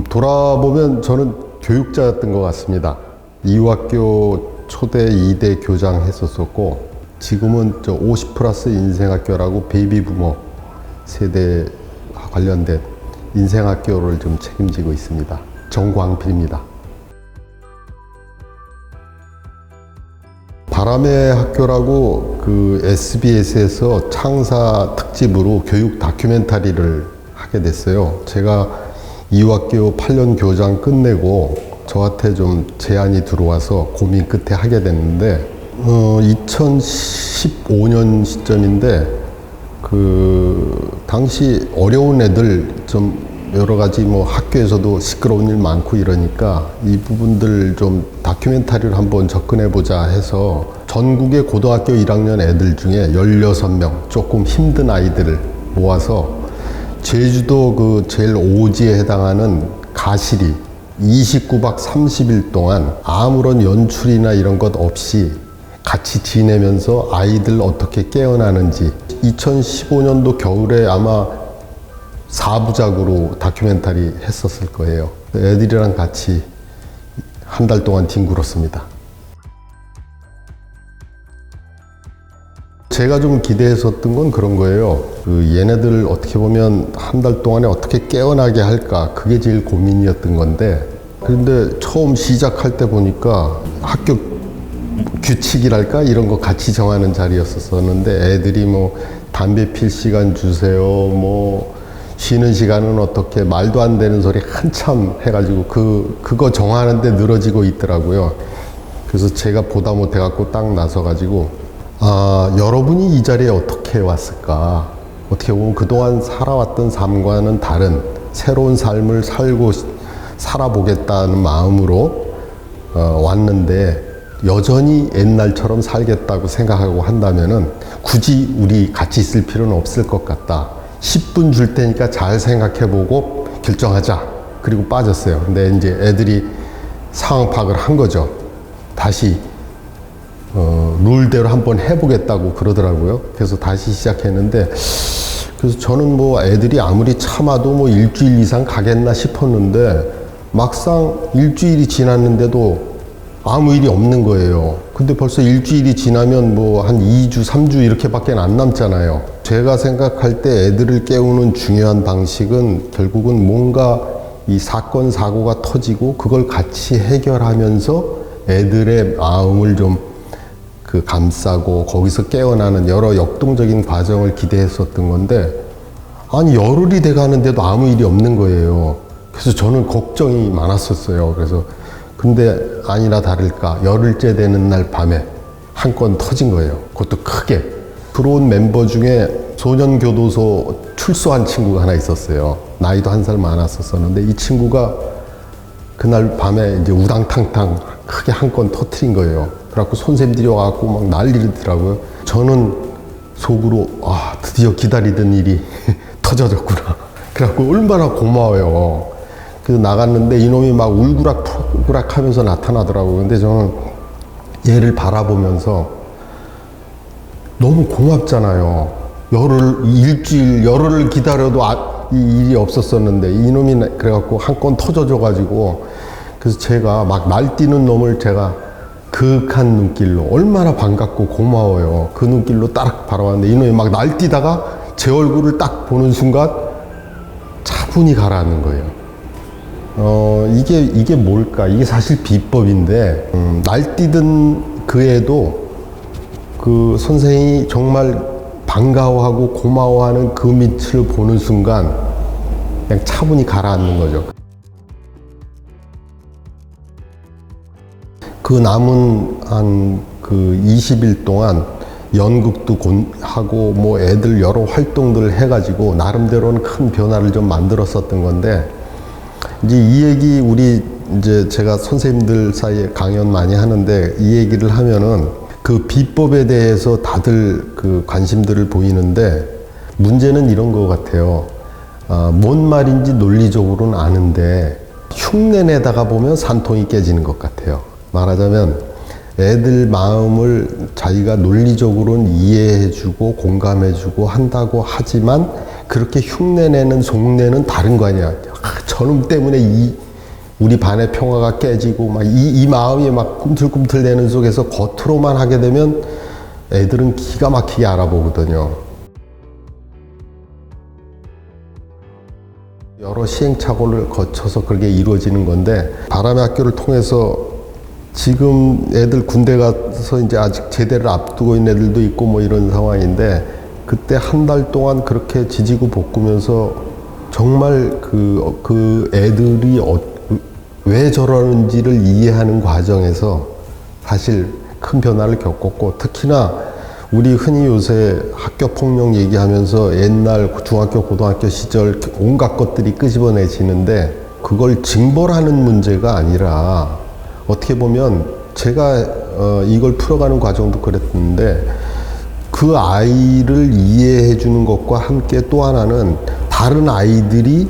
돌아보면 저는 교육자였던 것 같습니다. 이후학교 초대 2대 교장 했었었고, 지금은 50+ 인생학교라고 베이비부머 세대 관련된 인생학교를 좀 책임지고 있습니다. 정광필입니다. 바람의 학교라고 그 SBS에서 창사 특집으로 교육 다큐멘터리를 하게 됐어요. 제가 이후학교 8년 교장 끝내고 저한테 좀 제안이 들어와서 고민 끝에 하게 됐는데, 2015년 시점인데, 당시 어려운 애들 좀 여러 가지 뭐 학교에서도 시끄러운 일 많고 이러니까 이 부분들 좀 다큐멘터리를 한번 접근해보자 해서 전국의 고등학교 1학년 애들 중에 16명 조금 힘든 아이들을 모아서 제주도 그 제일 오지에 해당하는 가시리 29박 30일 동안 아무런 연출이나 이런 것 없이 같이 지내면서 아이들 어떻게 깨어나는지 2015년도 겨울에 아마 4부작으로 다큐멘터리 했었을 거예요. 애들이랑 같이 한 달 동안 뒹굴었습니다. 제가 좀 기대했었던 건 그런 거예요. 얘네들 어떻게 보면 한 달 동안에 어떻게 깨어나게 할까, 그게 제일 고민이었던 건데, 그런데 처음 시작할 때 보니까 학교 규칙이랄까 이런 거 같이 정하는 자리였었는데, 애들이 뭐 담배 필 시간 주세요, 뭐 쉬는 시간은 어떻게, 말도 안 되는 소리 한참 해가지고 그거 정하는데 늘어지고 있더라고요. 그래서 제가 보다 못해갖고 딱 나서가지고, 여러분이 이 자리에 어떻게 왔을까? 어떻게 보면 그동안 살아왔던 삶과는 다른 새로운 삶을 살아보겠다는 마음으로 왔는데, 여전히 옛날처럼 살겠다고 생각하고 한다면은 굳이 우리 같이 있을 필요는 없을 것 같다. 10분 줄 테니까 잘 생각해보고 결정하자. 그리고 빠졌어요. 근데 이제 애들이 상황 파악을 한 거죠. 다시 룰대로 한번 해보겠다고 그러더라고요. 그래서 다시 시작했는데, 그래서 저는 뭐 애들이 아무리 참아도 뭐 일주일 이상 가겠나 싶었는데, 막상 일주일이 지났는데도 아무 일이 없는 거예요. 근데 벌써 일주일이 지나면 뭐 한 2주, 3주 이렇게밖에 안 남잖아요. 제가 생각할 때 애들을 깨우는 중요한 방식은 결국은 뭔가 이 사건, 사고가 터지고 그걸 같이 해결하면서 애들의 마음을 좀 감싸고 거기서 깨어나는 여러 역동적인 과정을 기대했었던 건데, 아니 열흘이 돼 가는데도 아무 일이 없는 거예요. 그래서 저는 걱정이 많았었어요. 그래서 근데 아니나 다를까 열흘째 되는 날 밤에 한 건 터진 거예요. 그것도 크게. 들어온 멤버 중에 소년교도소 출소한 친구가 하나 있었어요. 나이도 한 살 많았었는데 이 친구가 그날 밤에 이제 우당탕탕 크게 한 건 터트린 거예요. 그래갖고 선생님들이 와갖고 막 난리더라고요. 저는 속으로 드디어 기다리던 일이 터져졌구나. 그래갖고 얼마나 고마워요. 그래서 나갔는데 이놈이 막 울그락 하면서 나타나더라고요. 근데 저는 얘를 바라보면서 너무 고맙잖아요. 일주일, 열흘을 기다려도 이 일이 없었었는데 이놈이 그래갖고 한 건 터져줘가지고, 그래서 제가 막 날뛰는 놈을 제가 그윽한 눈길로 얼마나 반갑고 고마워요. 그 눈길로 딱 바라봤는데 이놈이 막 날뛰다가 제 얼굴을 딱 보는 순간 차분히 가라앉는 거예요. 이게 뭘까? 이게 사실 비법인데, 날뛰던 그 애도 그 선생이 정말 반가워하고 고마워하는 그 밑을 보는 순간 그냥 차분히 가라앉는 거죠. 그 남은 한 20일 동안 연극도 하고 뭐 애들 여러 활동들을 해가지고 나름대로는 큰 변화를 좀 만들었었던 건데, 이제 이 얘기 이제 제가 선생님들 사이에 강연 많이 하는데 이 얘기를 하면은 그 비법에 대해서 다들 관심들을 보이는데, 문제는 이런 것 같아요. 뭔 말인지 논리적으로는 아는데 흉내내다가 보면 산통이 깨지는 것 같아요. 말하자면 애들 마음을 자기가 논리적으로는 이해해주고 공감해주고 한다고 하지만 그렇게 흉내내는 속내는 다른 거 아니야. 저놈 때문에 우리 반의 평화가 깨지고 막 이 마음이 막 꿈틀꿈틀대는 속에서 겉으로만 하게 되면 애들은 기가 막히게 알아보거든요. 여러 시행착오를 거쳐서 그렇게 이루어지는 건데 바람의 학교를 통해서 지금 애들 군대 가서 이제 아직 제대를 앞두고 있는 애들도 있고 뭐 이런 상황인데 그때 한 달 동안 그렇게 지지고 볶으면서 정말 그 애들이 왜 저러는지를 이해하는 과정에서 사실 큰 변화를 겪었고 특히나 우리 흔히 요새 학교 폭력 얘기하면서 옛날 중학교 고등학교 시절 온갖 것들이 끄집어내지는데 그걸 징벌하는 문제가 아니라 어떻게 보면 제가 이걸 풀어가는 과정도 그랬는데 그 아이를 이해해 주는 것과 함께 또 하나는 다른 아이들이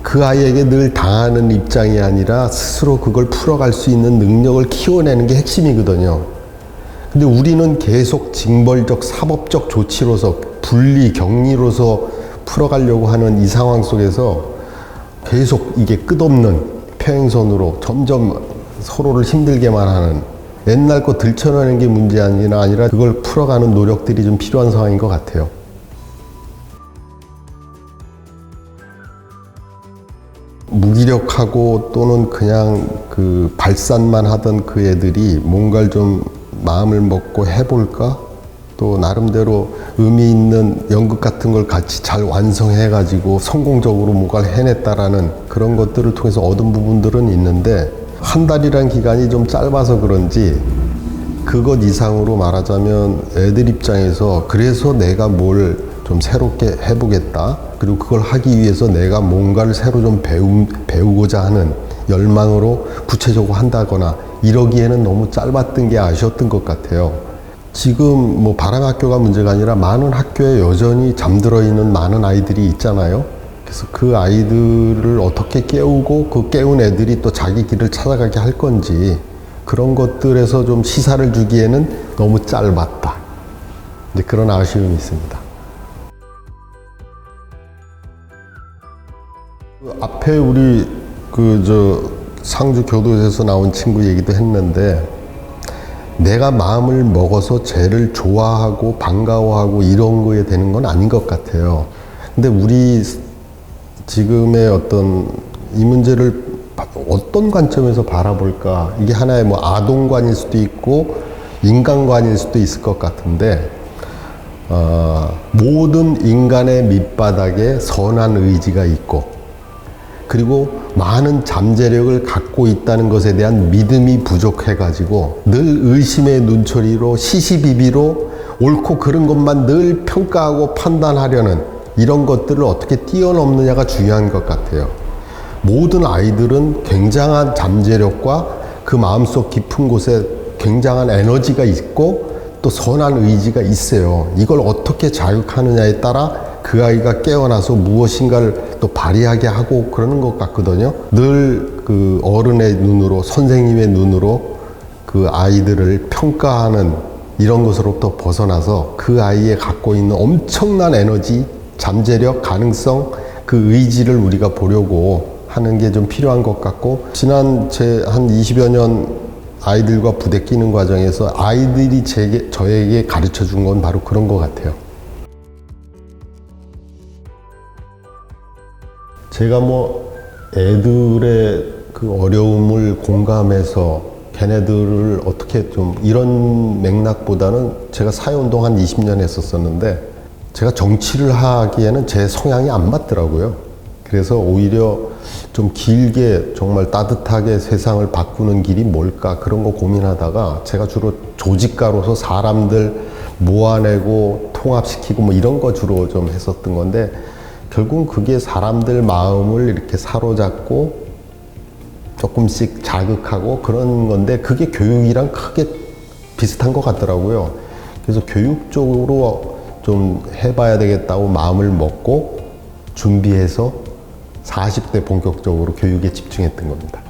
그 아이에게 늘 당하는 입장이 아니라 스스로 그걸 풀어갈 수 있는 능력을 키워내는 게 핵심이거든요. 근데 우리는 계속 징벌적 사법적 조치로서 분리 격리로서 풀어가려고 하는 이 상황 속에서 계속 이게 끝없는 평행선으로 점점 서로를 힘들게만 하는 옛날 거 들춰내는 게 문제 아니라 그걸 풀어가는 노력들이 좀 필요한 상황인 것 같아요. 무기력하고 또는 그냥 그 발산만 하던 그 애들이 뭔가를 좀 마음을 먹고 해볼까? 또 나름대로 의미 있는 연극 같은 걸 같이 잘 완성해가지고 성공적으로 뭔가를 해냈다라는 그런 것들을 통해서 얻은 부분들은 있는데 한 달이란 기간이 좀 짧아서 그런지 그것 이상으로 말하자면 애들 입장에서 그래서 내가 뭘 좀 새롭게 해보겠다. 그리고 그걸 하기 위해서 내가 뭔가를 새로 좀 배우고자 하는 열망으로 구체적으로 한다거나 이러기에는 너무 짧았던 게 아쉬웠던 것 같아요. 지금 뭐 바람학교가 문제가 아니라 많은 학교에 여전히 잠들어 있는 많은 아이들이 있잖아요. 그래서 그 아이들을 어떻게 깨우고 그 깨운 애들이 또 자기 길을 찾아가게 할 건지 그런 것들에서 좀 시사를 주기에는 너무 짧았다. 이제 그런 아쉬움이 있습니다. 앞에 우리 상주 교도소에서 나온 친구 얘기도 했는데 내가 마음을 먹어서 쟤를 좋아하고 반가워하고 이런 거에 되는 건 아닌 것 같아요. 근데 우리 지금의 어떤 이 문제를 어떤 관점에서 바라볼까? 이게 하나의 뭐 아동관일 수도 있고 인간관일 수도 있을 것 같은데 모든 인간의 밑바닥에 선한 의지가 있고 그리고 많은 잠재력을 갖고 있다는 것에 대한 믿음이 부족해가지고 늘 의심의 눈초리로 시시비비로 옳고 그른 것만 늘 평가하고 판단하려는 이런 것들을 어떻게 뛰어넘느냐가 중요한 것 같아요. 모든 아이들은 굉장한 잠재력과 그 마음속 깊은 곳에 굉장한 에너지가 있고 또 선한 의지가 있어요. 이걸 어떻게 자극하느냐에 따라 그 아이가 깨어나서 무엇인가를 또 발휘하게 하고 그러는 것 같거든요. 늘 그 어른의 눈으로 선생님의 눈으로 그 아이들을 평가하는 이런 것으로부터 벗어나서 그 아이의 갖고 있는 엄청난 에너지, 잠재력, 가능성, 그 의지를 우리가 보려고 하는 게 좀 필요한 것 같고 지난 제 한 20여 년 아이들과 부대끼는 과정에서 아이들이 저에게 가르쳐 준 건 바로 그런 것 같아요. 제가 뭐 애들의 그 어려움을 공감해서 걔네들을 어떻게 좀 이런 맥락보다는 제가 사회운동 한 20년 했었었는데 제가 정치를 하기에는 제 성향이 안 맞더라고요. 그래서 오히려 좀 길게 정말 따뜻하게 세상을 바꾸는 길이 뭘까 그런 거 고민하다가 제가 주로 조직가로서 사람들 모아내고 통합시키고 뭐 이런 거 주로 좀 했었던 건데 결국은 그게 사람들 마음을 이렇게 사로잡고 조금씩 자극하고 그런 건데 그게 교육이랑 크게 비슷한 것 같더라고요. 그래서 교육 쪽으로 좀 해봐야 되겠다고 마음을 먹고 준비해서 40대 본격적으로 교육에 집중했던 겁니다.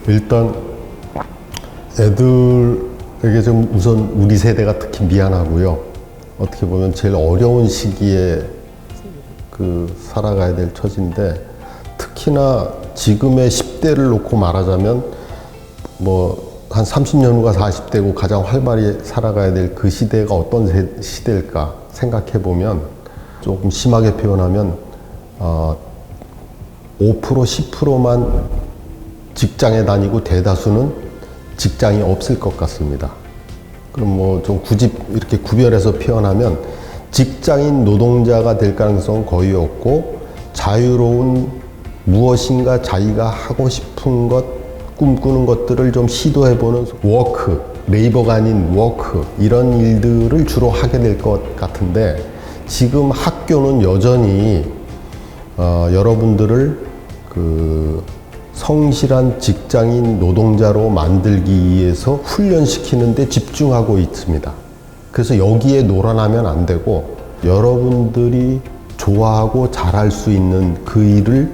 일단 애들에게 좀 우선 우리 세대가 특히 미안하고요. 어떻게 보면 제일 어려운 시기에 살아가야 될 처지인데, 특히나 지금의 10대를 놓고 말하자면 한 30년 후가 40대고 가장 활발히 살아가야 될 그 시대가 어떤 시대일까 생각해 보면, 조금 심하게 표현하면 5% 10%만 직장에 다니고 대다수는 직장이 없을 것 같습니다. 그럼 좀 굳이 이렇게 구별해서 표현하면 직장인 노동자가 될 가능성은 거의 없고, 자유로운 무엇인가 자기가 하고 싶은 것, 꿈꾸는 것들을 좀 시도해보는 워크, 레이버가 아닌 워크, 이런 일들을 주로 하게 될 것 같은데, 지금 학교는 여전히 여러분들을 성실한 직장인 노동자로 만들기 위해서 훈련시키는 데 집중하고 있습니다. 그래서 여기에 놀아나면 안 되고, 여러분들이 좋아하고 잘할 수 있는 그 일을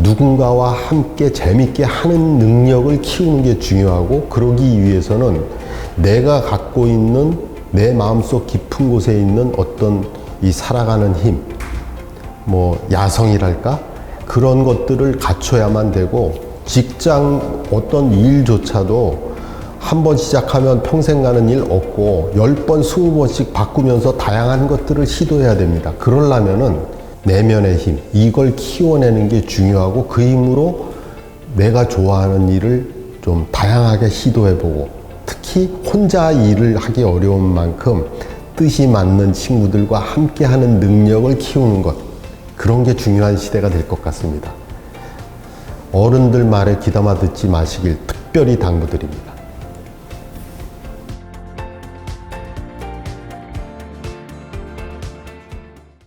누군가와 함께 재밌게 하는 능력을 키우는 게 중요하고, 그러기 위해서는 내가 갖고 있는 내 마음속 깊은 곳에 있는 어떤 이 살아가는 힘, 야성이랄까? 그런 것들을 갖춰야만 되고, 직장 어떤 일조차도 한 번 시작하면 평생 가는 일 없고 10번, 20번씩 바꾸면서 다양한 것들을 시도해야 됩니다. 그러려면은 내면의 힘, 이걸 키워내는 게 중요하고, 그 힘으로 내가 좋아하는 일을 좀 다양하게 시도해보고, 특히 혼자 일을 하기 어려운 만큼 뜻이 맞는 친구들과 함께 하는 능력을 키우는 것, 그런 게 중요한 시대가 될 것 같습니다. 어른들 말에 귀담아 듣지 마시길 특별히 당부드립니다.